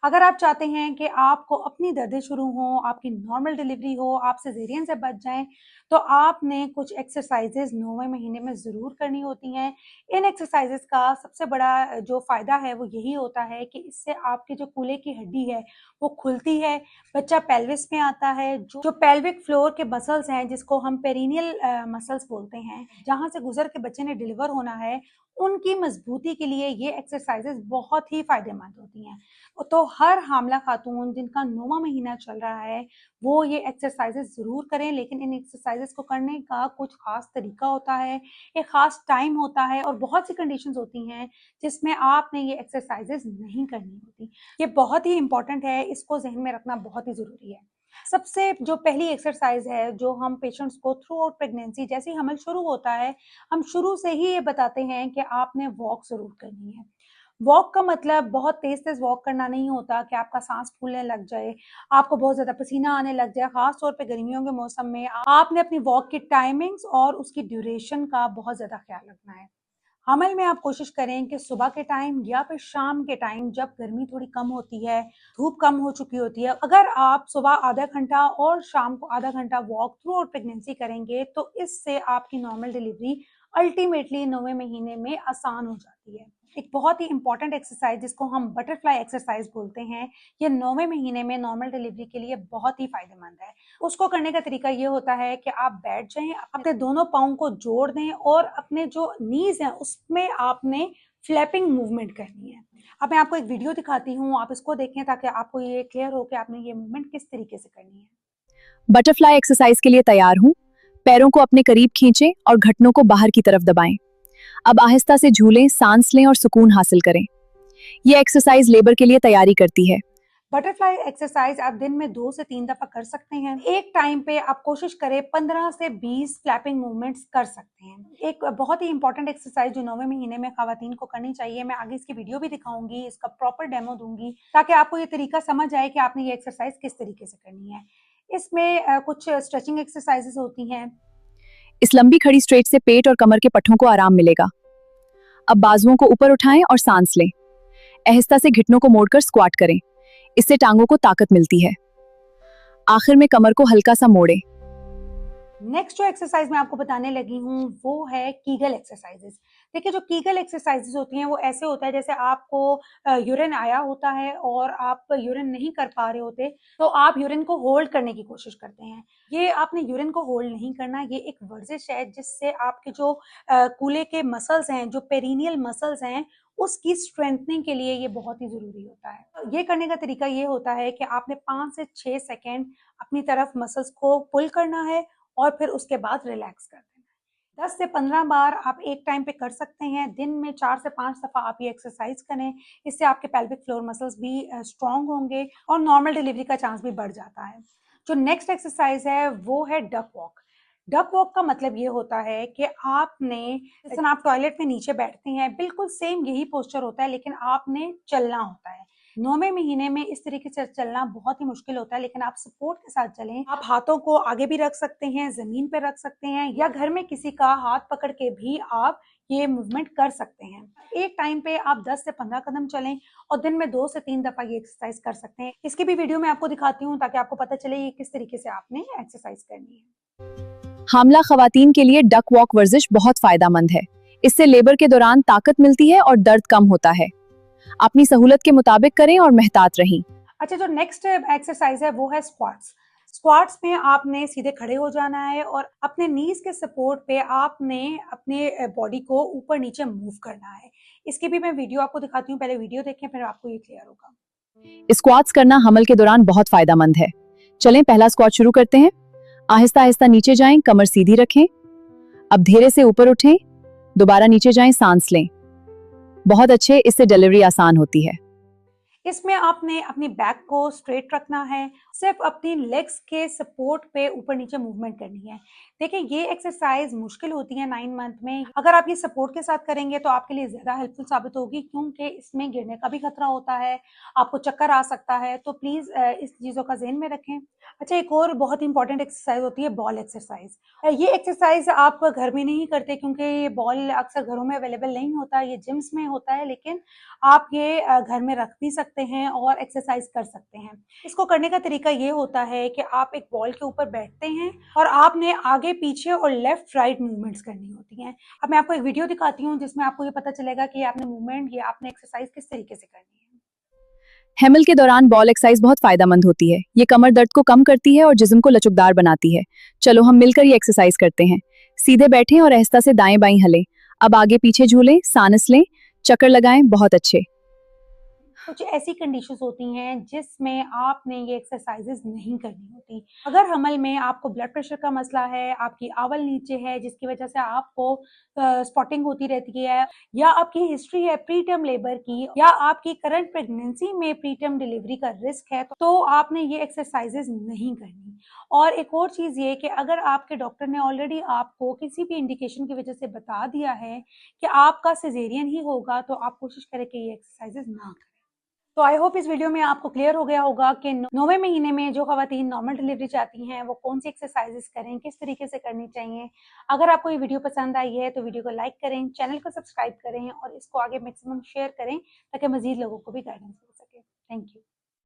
अगर आप चाहते हैं कि आपको अपनी दर्दें शुरू हों, आपकी नॉर्मल डिलीवरी हो, आप सिज़ेरियन से बच जाएँ, तो आपने कुछ एक्सरसाइज़ेज़ 9वें महीने में ज़रूर करनी होती हैं। इन एक्सरसाइज़ेज़ का सबसे बड़ा जो फ़ायदा है वो यही होता है कि इससे आपकी जो कूल्हे की हड्डी है वो खुलती है, बच्चा पेल्विस में आता है। जो पेल्विक फ्लोर के मसल्स हैं जिसको हम पेरिनियल मसल्स बोलते हैं, जहाँ से गुज़र के बच्चे ने डिलीवर होना है, उनकी मज़बूती के लिए ये एक्सरसाइज़ेज़ बहुत ही फ़ायदेमंद होती हैं। तो हर हामला खातून जिनका 9वां महीना चल रहा है, वो ये एक्सरसाइज़ेज़ ज़रूर करें, लेकिन इन एक्सरसाइज़ेज़ को करने का कुछ ख़ास तरीका होता है, एक ख़ास टाइम होता है और बहुत सी कंडीशंस होती हैं जिसमें आपने ये एक्सरसाइज़ेज़ नहीं करनी होती। ये बहुत ही इम्पोर्टेंट है, इसको ज़हन में रखना बहुत ही ज़रूरी है। सबसे जो पहली एक्सरसाइज़ है, जो हम पेशेंट्स को थ्रू आउट प्रेगनेंसी जैसे ही हमल शुरू होता है, हम शुरू से ही ये बताते हैं कि आपने वॉक ज़रूर करनी है। वॉक का मतलब बहुत तेज़-तेज़ वॉक करना नहीं होता कि आपका साँस फूलने लग जाए, आपको बहुत ज़्यादा पसीना आने लग जाए, ख़ास तौर पे गर्मियों के मौसम में। आपने अपनी वॉक की टाइमिंग्स और उसकी ड्यूरेशन का बहुत ज़्यादा ख़्याल रखना है। हमल में आप कोशिश करें कि सुबह के टाइम या फिर शाम के टाइम जब गर्मी थोड़ी कम होती है, धूप कम हो चुकी होती है, अगर आप सुबह आधा घंटा और शाम को आधा घंटा वॉक थ्रू आउट प्रेगनेंसी करेंगे, तो इससे आपकी नॉर्मल डिलीवरी अल्टीमेटली 9वें महीने में आसान हो जाती है। एक बहुत ही इंपॉर्टेंट एक्सरसाइज जिसको हम बटरफ्लाई एक्सरसाइज बोलते हैं, ये 9वें महीने में नॉर्मल डिलीवरी के लिए बहुत ही फायदेमंद है। उसको करने का तरीका ये होता है कि आप बैठ जाएं, अपने दोनों पाँव को जोड़ दें और अपने जो नीज हैं उसमें आपने फ्लैपिंग मूवमेंट करनी है। अब मैं आपको एक वीडियो दिखाती हूँ, आप इसको देखें ताकि आपको ये क्लियर हो कि आपने ये मूवमेंट किस तरीके से करनी है। बटरफ्लाई एक्सरसाइज के लिए तैयार हूँ। पैरों को अपने करीब खींचें और घुटनों को बाहर की तरफ दबाएं। अब आहिस्ता से झूलें, सांस लें और सुकून हासिल करें। यह एक्सरसाइज लेबर के लिए तैयारी करती है। बटरफ्लाई एक्सरसाइज आप दिन में 2 से 3 दफा कर सकते हैं। एक टाइम पे आप कोशिश करें 15 से 20 फ्लैपिंग मूवमेंट्स कर सकते हैं। एक बहुत ही इंपॉर्टेंट एक्सरसाइज जो 9वें महीने में खवातीन को करनी चाहिए, मैं आगे इसकी वीडियो भी दिखाऊंगी, इसका प्रॉपर डेमो दूंगी ताकि आपको ये तरीका समझ आए कि आपने ये एक्सरसाइज किस तरीके से करनी है। इसमें कुछ स्ट्रेचिंग एक्सरसाइजेस होती हैं। इस लंबी खड़ी स्ट्रेच से पेट और कमर के पट्टों को आराम मिलेगा। अब बाजुओं को ऊपर उठाएं और सांस लें। आहिस्ता से घुटनों को मोड़कर स्क्वाट करें। इससे टांगों को ताकत मिलती है। आखिर में कमर को हल्का सा मोड़ें। नेक्स्ट जो एक्सरसाइज मैं आपको बताने लगी हूँ वो है कीगल एक्सरसाइजेस। देखिए, जो कीगल एक्सरसाइजेस होती हैं वो ऐसे होता है जैसे आपको यूरिन आया होता है और आप यूरिन नहीं कर पा रहे होते, तो आप यूरिन को होल्ड करने की कोशिश करते हैं। ये आपने यूरिन को होल्ड नहीं करना, ये एक वर्जिश है जिससे आपके जो कूल्हे के मसल्स हैं, जो पेरिनियल मसल्स हैं, उसकी स्ट्रेंथनिंग के लिए ये बहुत ही ज़रूरी होता है। ये करने का तरीका ये होता है कि आपने 5 से 6 सेकंड अपनी तरफ मसल्स को पुल करना है और फिर उसके बाद रिलैक्स कर देना है। 10 से 15 बार आप एक टाइम पे कर सकते हैं। दिन में 4 से 5 दफ़ा आप ये एक्सरसाइज करें। इससे आपके पेल्विक फ्लोर मसल्स भी स्ट्रॉन्ग होंगे और नॉर्मल डिलीवरी का चांस भी बढ़ जाता है। जो नेक्स्ट एक्सरसाइज है वो है डक वॉक। डक वॉक का मतलब ये होता है कि आपने, जैसे आप टॉयलेट में नीचे बैठते हैं, बिल्कुल सेम यही पोस्चर होता है, लेकिन आपने चलना होता है। 9वें महीने में इस तरीके से चलना बहुत ही मुश्किल होता है, लेकिन आप सपोर्ट के साथ चलें। आप हाथों को आगे भी रख सकते हैं, ज़मीन पे रख सकते हैं या घर में किसी का हाथ पकड़ के भी आप ये मूवमेंट कर सकते हैं। एक टाइम पे आप 10 से 15 कदम चलें और दिन में 2 से 3 दफ़ा ये एक्सरसाइज कर सकते हैं। इसकी भी वीडियो मैं आपको दिखाती हूँ ताकि आपको पता चले ये किस तरीके से आपने एक्सरसाइज करनी है। हामला खवातीन के लिए डक वॉक वर्जिश बहुत फायदेमंद है। इससे लेबर के दौरान ताकत मिलती है और दर्द कम होता है। अपनी सहूलत के मुताबिक करें और मेहतात रहें। अच्छा, जो नेक्स्ट एक्सरसाइज है वो है स्क्वाट्स। स्क्वाट्स में आपने सीधे खड़े हो जाना है और अपने नीज के सपोर्ट पे आपने अपने बॉडी को ऊपर नीचे मूव करना है। इसकी भी मैं वीडियो आपको दिखाती हूँ, पहले वीडियो देखें फिर आपको ये क्लियर होगा। स्क्वाट्स करना हमल के दौरान बहुत फायदेमंद है। चलें पहला स्क्वाट शुरू करते हैं। आहिस्ता आहिस्ता नीचे जाएं, कमर सीधी रखें। अब धीरे से ऊपर उठें, दोबारा नीचे जाएं, सांस लें। बहुत अच्छे, इससे डिलीवरी आसान होती है। इसमें आपने अपनी बैक को स्ट्रेट रखना है, सिर्फ अपनी लेग्स के सपोर्ट पे ऊपर नीचे मूवमेंट करनी है। देखिए, ये एक्सरसाइज मुश्किल होती है 9 मंथ में। अगर आप ये सपोर्ट के साथ करेंगे तो आपके लिए ज़्यादा हेल्पफुल साबित होगी, क्योंकि इसमें गिरने का भी खतरा होता है, आपको चक्कर आ सकता है, तो प्लीज़ इस चीज़ों का ज़हन में रखें। अच्छा, एक और बहुत इंपॉर्टेंट एक्सरसाइज होती है बॉल एक्सरसाइज। ये एक्सरसाइज आप घर में नहीं करते क्योंकि ये बॉल अक्सर घरों में अवेलेबल नहीं होता, ये जिम्स में होता है, लेकिन आप ये घर में रख भी सकते सकते हैं और एक्सरसाइज कर सकते हैं। इसको करने का तरीका ये होता है कि आप एक बॉल के ऊपर बैठते हैं और आपने आगे पीछे और लेफ्ट राइट मूवमेंट्स करनी होती हैं। अब मैं आपको एक वीडियो दिखाती हूँ जिसमें आपको ये पता चलेगा कि आपने मूवमेंट या आपने एक्सरसाइज किस तरीके से करनी है। हैमल के दौरान बॉल एक्सरसाइज बहुत फायदेमंद होती है। ये कमर दर्द को कम करती है और जिस्म को लचकदार बनाती है। चलो हम मिलकर ये एक्सरसाइज करते हैं। सीधे बैठें और आहिस्ता से दाएं बाएं हलें। अब आगे पीछे झूलें, सांस लें, चक्कर लगाएं। बहुत अच्छे। कुछ ऐसी कंडीशंस होती हैं जिसमें आपने ये एक्सरसाइजेज नहीं करनी होती। अगर हमल में आपको ब्लड प्रेशर का मसला है, आपकी आवल नीचे है जिसकी वजह से आपको स्पॉटिंग होती रहती है, या आपकी हिस्ट्री है प्री टर्म लेबर की, या आपकी करंट प्रेगनेंसी में प्री टर्म डिलीवरी का रिस्क है, तो आपने ये एक्सरसाइजेज नहीं करनी। और एक और चीज़ ये कि अगर आपके डॉक्टर ने ऑलरेडी आपको किसी भी इंडिकेशन की वजह से बता दिया है कि आपका सिजेरियन ही होगा, तो आप कोशिश करें कि ये एक्सरसाइजेज ना करें। तो आई होप इस वीडियो में आपको क्लियर हो गया होगा कि 9वें महीने में जो खवातीन नॉर्मल डिलीवरी चाहती हैं वो कौन सी एक्सरसाइजेस करें, किस तरीके से करनी चाहिए। अगर आपको ये वीडियो पसंद आई है तो वीडियो को लाइक करें, चैनल को सब्सक्राइब करें और इसको आगे मैक्सिमम शेयर करें ताकि मजीद लोगों को भी गाइडेंस मिल सके। Thank you.